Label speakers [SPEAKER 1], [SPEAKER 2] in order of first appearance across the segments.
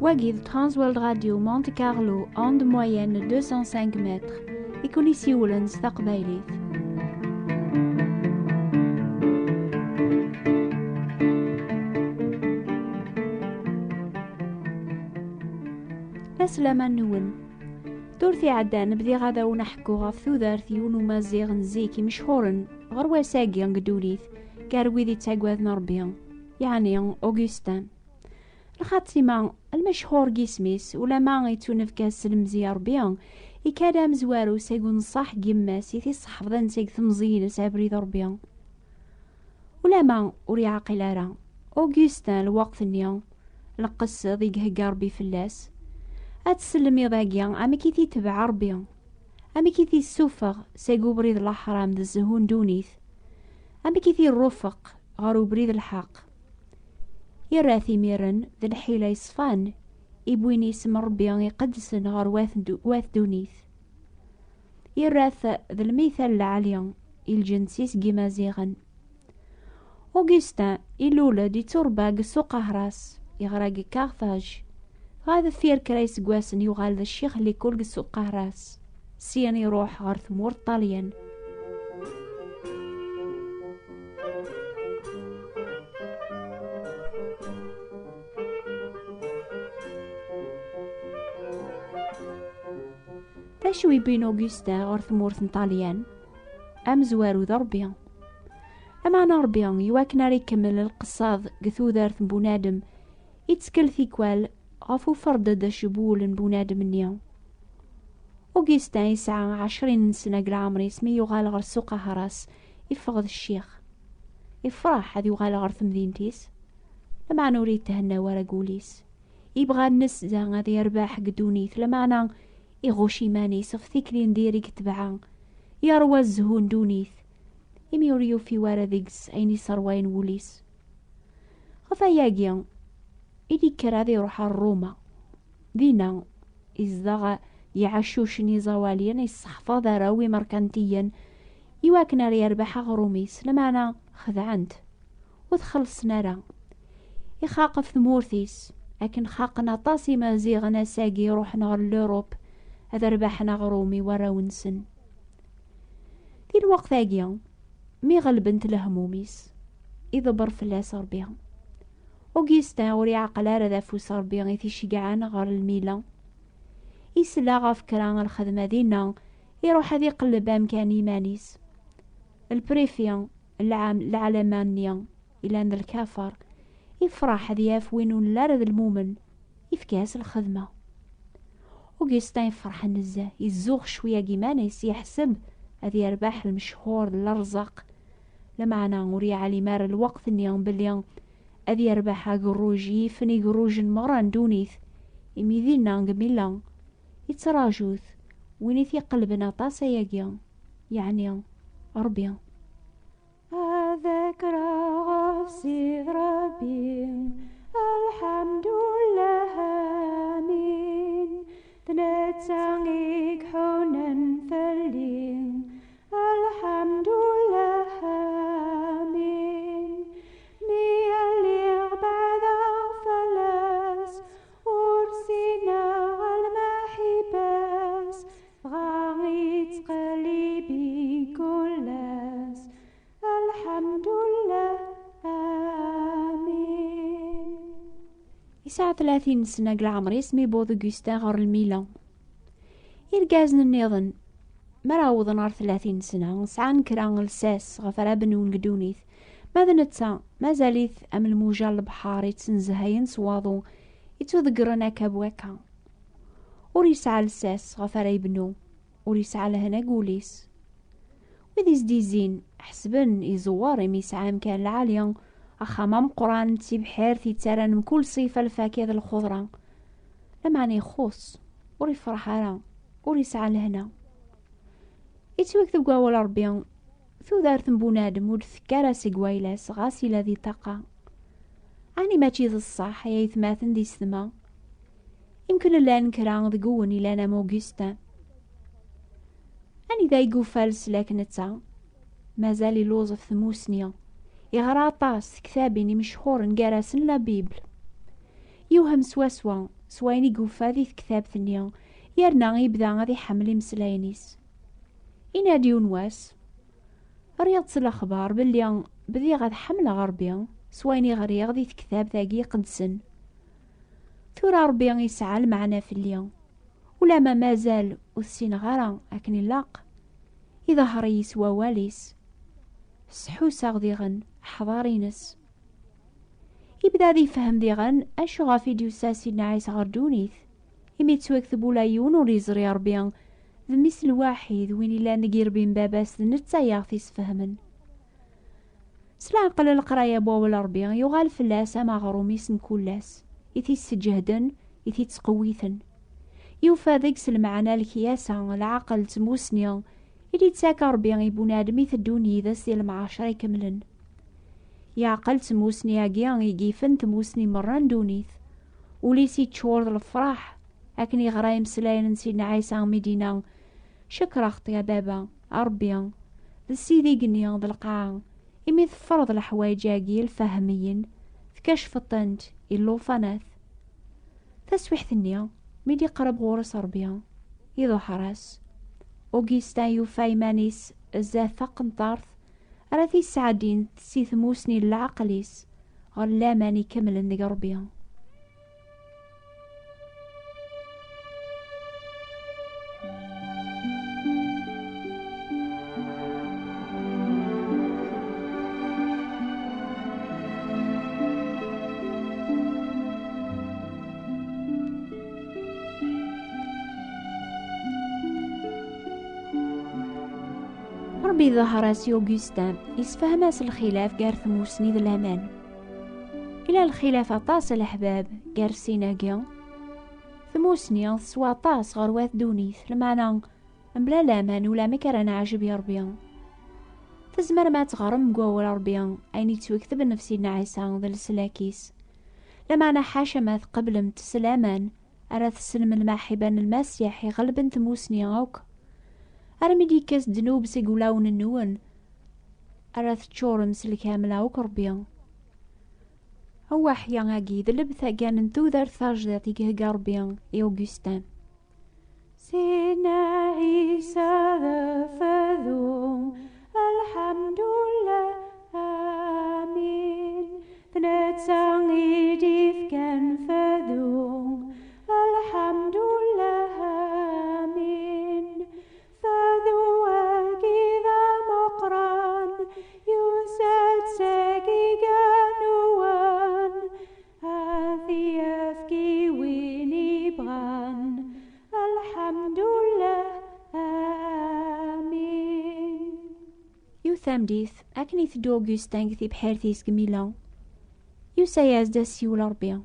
[SPEAKER 1] Wagid Transworld Radio Monte Carlo onde moyenne 205 mètres. Ici Woolens taqbaylit. Aslama نون دورتي عدان بدي غادا ونحكو غف ثوذارثيون ومازيغ نزيكي مشهورن غير واساقي نقدوليث كاروي ذي تاقواذ نربيان يعني أوغستان الخاتمة المشهور جسميس ولا ما يتونف كاس المزيار ربيان يكلام زوارو سيقون صح جماسي في صحفظان سيق ثمزين سابريد ربيان ولا ما وري عقلارا أوغستان الوقت النيان القصة ذيق هقاربي فلاس أتسلم يضاقيان أما كيثي تبع ربيان أما كيثي السوفغ سيقو بريد الأحرام ذا الزهون دونيث أما كيثي الرفق غارو بريد الحق يراثي ميرن ذا الحيلة يصفان يبويني اسم ربيان يقدسن غار واث دونيث يراث ذا المثال العاليان الجنسيس جمازيغن أوغستان يلولد يترباق سوق هراس يغراق كارثاج هذا فير كرايس قواسن يغال ذا الشيخ اللي كل سوق هراس سيان يروح غار ثمور طاليان تشوي بين أوغستا غار ثمورث طاليان أم زوارو ذا ربيان أما أنا ربيان يواكنا ريكمل القصاض قثو ذارث بونادم يتسكل ثيكوال غفو فرد دا شبول بونادم النيو أوغستا يسعى 20 سنة قلعمري اسمي يغال غار سوق هراس يفغض الشيخ يفرح هذي يغال غار ثمذينتيس لما أنا وريد تهنا ورا قوليس يبغى النس زان هذا يرباح قدونيث لما أنا يغوشي ماني صف ذكري نديري كتبعان يروى الزهون دونيث يميوريو في وارا ذيكس ايني صروين ووليس غفا ياقيان إدي كراذي يروح الروما دينا إزدغا يعشوشني زواليا يصحفظ راوي مركنتيا يواكنا ريربح غروميس لمانا خذعنت ودخلصنا را يخاقف ثمورثيس لكن خاقنا طاسي مازيغنا ساقي روحنا لوروب هذا ربحنا غرومي ورا ونسن ذي الوقت ذاقيا مي غلبنت لهموميس إذا برفلاس ربيان أوغستا وري عقلار ذا فوس ربيان إذي شقعان غار الميلا يسلا غافكران الخدمة دينا يروح هذي قلب أمكان إيمانيس البريفيان العلمانيا إلى أن الكافر يفرح هذي يافوين لارد المؤمن يفكاس الخدمة أوغستا يفرح نزاه يزوغ شوية جيمانيس يحسب هذي يرباح المشهور الرزق لمعنا وري علي مار الوقت اليوم باليوم هذي يرباح قروج يفني قروج مران دونيث يميذينا قميلا يتراجوث وينيث يقلبنا طاسة يقيا يعني ربيا ذكرى غفسي ربي الحمد لله آمين تنتسانيك حونن فلين الحمد لله آمين مياليغ بعد فلاس ورسينا المحباس غايت قلبي كلاس الحمد لله آمين. يسعى 30 سنة قلعمري اسمي بوض أوغستا غار الميلا يرقازن النظن مراوض نار 30 سنة سعان كران الساس غفر بنون قدونيث ماذا نتسا مازاليث أم الموجة البحار يتسنزهين سواضو يتوذقرنا كابوكا وريسعى الساس غفر يبنو وريسعى لهنا قوليس وذي زديزين حسبن يزوار ميسعى مكان العالية أخامام قران تسيب حيرثي تاران من كل صيفة الفاكهة الخضرة لمعني يخص وري فرحارا وري سعى لهنا يتوكتب قوال ربيان ثو دارت بونادم ودثكارا سيقويلاس غاسي ذي طاقة عني ما تشيذ الصح يثماثن دي سما يمكن لا نكران ذقوني لانا موغستا أني ذا يقو فالس لكن تا مازالي لوظف ثموسنيا يغرى طاس كتابيني مشهور نقراسن لا بيبل يوهم سواسوا سويني قوفا ذي كتاب ثنيا يرنا يبدا غادي حمل مسلاينيس. ينادي ونواس رياض الأخبار باللي بدي غاد حمل غربيا سويني غريغ ذي كتاب ذاقي قدسن. ثورا ربي يسعى المعنى في اليوم ولا ما مازال والسين غارا أكن اللاق يظهر يسوى واليس سحوسا غديغن حضارينس. يبدا ذي فهم ديغن أشو غافي ديوسا سيدنا عيسى غردونيث يمي تسوكثب ولا يون وريزري ربيان ذي مثل واحد وين إلا نقير بين باباس نتا يغثيس فهمن. سلعقل القراية بوال ربيان يغال فلاس مغروميس مكولاس يثي سجهدن يثي تقويثن يوفا ذيكس المعنى الكياسة العقل تموسنيا إلي تساكا ربيان يبونادم يثدوني ذا سي المعاشرة يكملن. يعقل تموسني أجيان يجيفن تموسني مران دونيث وليسي تشور الفرح أكن يغرايم سلاين سيدنا عيسى مدينة شكرخت يا بابا أربيان ذا سيدي قنيا ذا القاع إمي فرض الحوايج أجي الفهميين ثكشف الطنت إلو فناث تسويح ثنيا ميدي قرب غورس أربيان يضو حراس أوغيستا يوفاي مانيس الزاثة قنطارث أراثي السعدين تسيث موسني العقليس غلا ماني كمل ذي ربيان. ربي ظهر سي أوغسطان يسفهماس الخلاف قار ثموسني ذا الأمان إلى الخلاف أطاس الأحباب قار سيناقيا ثموسني سوا طاس غروات دونيث المعنى بلا لامان ولا مكرنا عجب يا ربيان تزمر ما تغرم قوال ربيان أيني توكتب نفسينا عيسى ذا السلاكيس لمعنى حاشا ماث قبل متسلامان أرى تسلم الماحبان المسيح يغلبن ثموسني غوك أرميدي كاس دنوب سيقولاون النون أراث تشورم سلكاملا وكربيان هو أحيان أجيد لبثا كان انتو ذار ثاجداتي كهقاربيان أوغسطان سيدنا عيسى ذفذو الحمد لله آمين ثنتسان إيديث كان فذو الحمد لله آمين فذو أكيذا مقران يوسد ساقي قانوان هذي أفكي ويني بغان الحمد لله آمين. يوثامديث أكني ثدو أوغسطان كثي بحيرثيس جميلة يوساياز دا سيول ربيا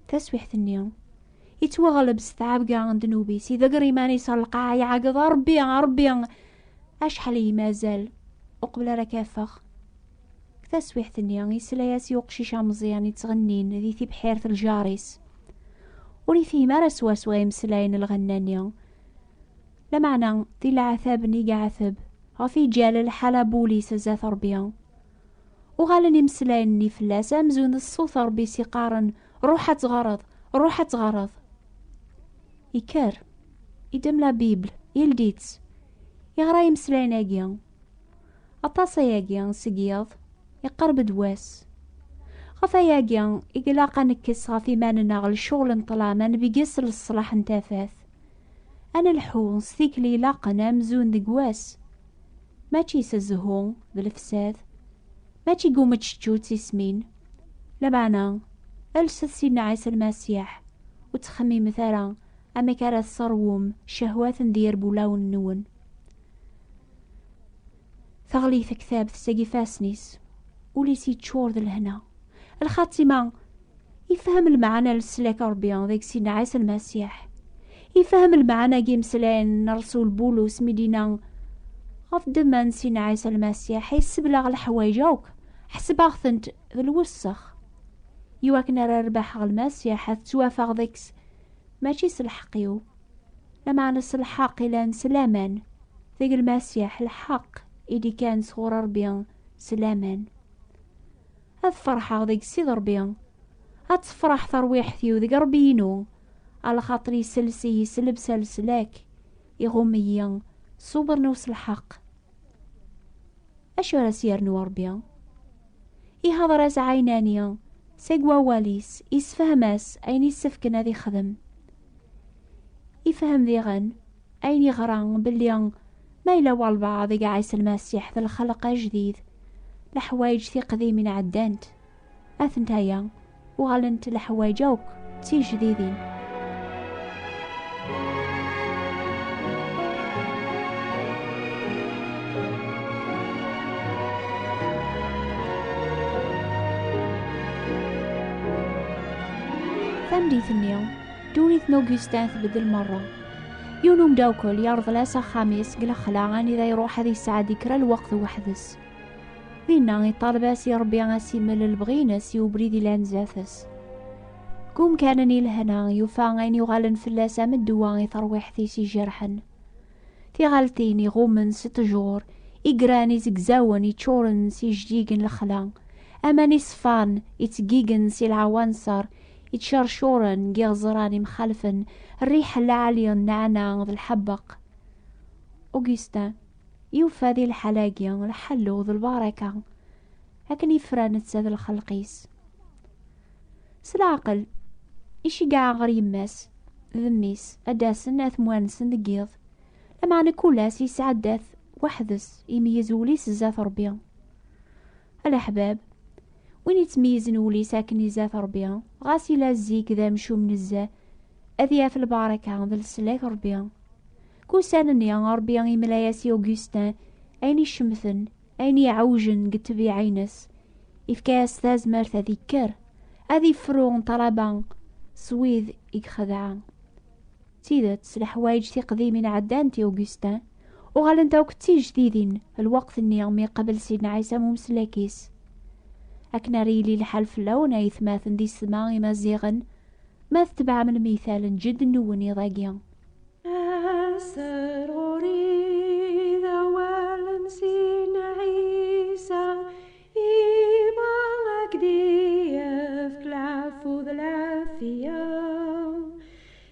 [SPEAKER 1] تسويح ثنيا يتوغلب ستعب عند نوبيس إذا قريماني صلقا يعقد ربيا أشحالي مازال أقبل ركافخ تسويح ثنيا يسلاياس يوقشيشا مزيان يتغنين ذي ثي بحيرث الجاريس ولي فيه ما رسواسوا يمسلاين الغنانيا لمعنى ذي العثاب نيقا عثب غفي جال الحالة بوليس زاث ربيا وغالني مسلاين فلاس أمزون الصوت ربي سيقارن روحة غرض يكار يدم لا بيبل يلديتس يغرا يمسلاين اجيان أطاسا ياجيان سقياض يقرب دواس غفا ياجيان يقلاقا نكس غفي ماننا غل شغل انطلامان بيقس للصلاح انتافاث أنا الحونس ثيكلي لاقنا مزون دقواس ماشي سزهون بالفساد ماشي قومت شجوت اسمين لمعنى ألسد سيدنا عيسى المسيح وتخمي مثلا أما كارا الصروم شهوات دير بولاون النون ثغلي ثكثاب تساقي فاسنيس وليسي تشور ذا الهنا الخاتمة يفهم المعنى للسلاك ربيان ذيك سيدنا عيسى المسيح يفهم المعنى جيم سلين رسول بولس مدينة غف دمان سيدنا عيسى المسيح يسبلغ الحوايجوك حسب أغثنت ذا الوسخ يواكنا رباح المسيح توافق ذيكس ماشي سلحقيو لمعنى سلحق لان سلامان ذيك المسيح الحق إدي كان صغور ربيان سلامان هاد فرحة ذيك سيد ربيان هاد تفرح ثرويح ثيو ذيك ربينو على خاطر يسلسي يسلب سلسلاك يغميا صبر نوصل الحق. أشو راس يرنو ربيا يهضر راس عينانيا سيقوا واليس يسفهماس أين يسفكن هذي خدم يفهم ذي غن أين يغران باللي ما يلوى البعض قاعس المسيح ذا الخلق جديد لحوايج ثي قديمين عدانت أثنتايا وغلنت لحوايجوك تي جديدين. ثمدي ثنيا دونيث نوغوستان ثبدل مرة يونوم داوكل يارض لاسا خاميس قل خلاغان إذا يروح هذه الساعة ذكرى الوقت وحدث ذينا يطالباس يربي غاسي مل البغينس يوبريدي لانزاثس قوم كانني لهنا يوفا غين يغالن فلاسا مدوان يثروح ثيسي جرحن ثي غالتيني غومن 6 جور إقراني زقزاون يتشورن سي جديقن الخلا أماني صفان يتقيقن سي العوانصر يتشرشورن جيغزراني مخالفن الريح العالية النعناع ذا الحبق. أوغستا يوفى ذي الحلاقيا الحلو ذو البركة هكن يفران تساد الخلقيس سلاقل إشي قاع غريم ماس ذميس أداسن أثموانسن دقيض لما أنا كولاس يسعدث وحدث يميزوليس زاث ربيا. الأحباب وين يتميزن ولي ساكن زاث ربيا غاسي لازيك ذا مشو من الزا أذيا في البركة ذا السلاك ربيا كوسانني ربيا يملاياسي أوغستان أين يشمثن أين يعوجن قتبي عينس إفكاس ثاز مرثا ذكر أذي فرون طلبان سويذ إكخدعان تيدت الحوايج تي قديمين عدانتي أوغستان وغالن تاوك تي جديدين الوقت النيامي قبل سيدنا عيسى ممسلاكيس أكنا ريلي الحلف اللون يثماثن دي السماء مزيغن ما تتبع من مثال جد نوني ضاقيا
[SPEAKER 2] أسروري ذوالن سين عيسى إيما أكدي أفكلافو ذلافيا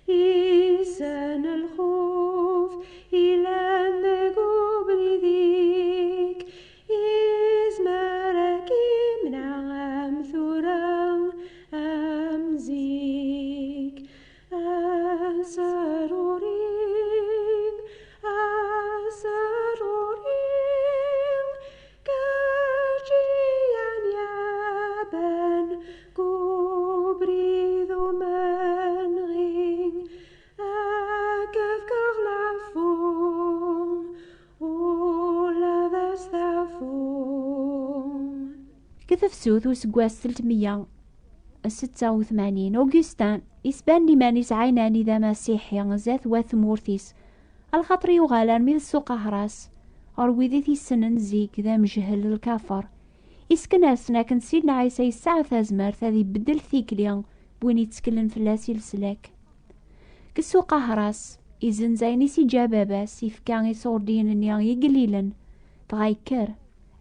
[SPEAKER 2] إيسان الخوف إلى النقوب ذيك إزماركي من عام ثورا أمزيك أسروري
[SPEAKER 1] كثف سوث وسقواس 386 أوغستان إسبان لمانيس عيناني ذا مسيحي زاث وثمورثيس الخطر يغالان من السوق هراس أرويذي السنن زيك ذا مجهل الكافر إسكناسنا كان سيدنا عيسى يسعى ثازمار ثاذي بدل ثيكليان بوين يتسكلن فلاسي السلاك كسوق هراس إذن زيني سي جاباباس يفكان يصوردين نيان يقليلن تغيكر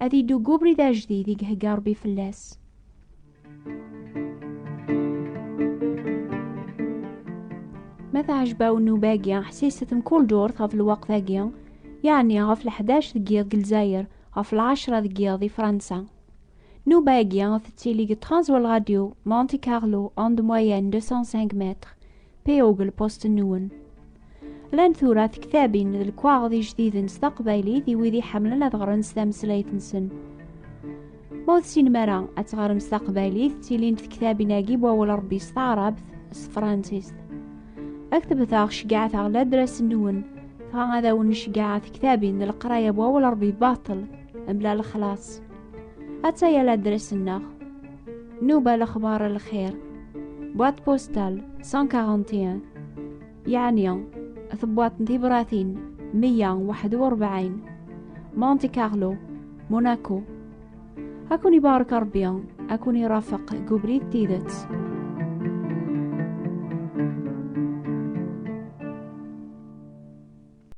[SPEAKER 1] أذي دو قبري ذا جديد يقهقار بي فلاس ماذا عجباو انو باقيا حسيستم كل دور غف الوقت ذاقيا يعني غف 11 دقيقة الجزائر غف 10 دقيقة دي فرنسا نو باقيا ثتيلي ترانزو الراديو مونتي كارلو اند موين 205 متر بيوغل بوست نون لان ثورات كتابين الكواغ جديد نستقبالي ذي ويذي حملنا ذغرن ستام سلايتنسن موث سينمارا أتغار مستقبالي تيلين كتابي ناقيب وول ربي ستعرب فرانسيس أكتب ثاغ شقاع ثاغ لا درس النون ثاغ هذا ونشقاع كتابي القراية بوول ربي باطل أملا الخلاص أتايا لا درس الناغ نوبة الأخبار الخير بوات بوستال 141 يعني ثبوات نتيبراثين 141 مونتي كارلو موناكو أكوني بارك ربيان أكوني رافق قبريت تيدت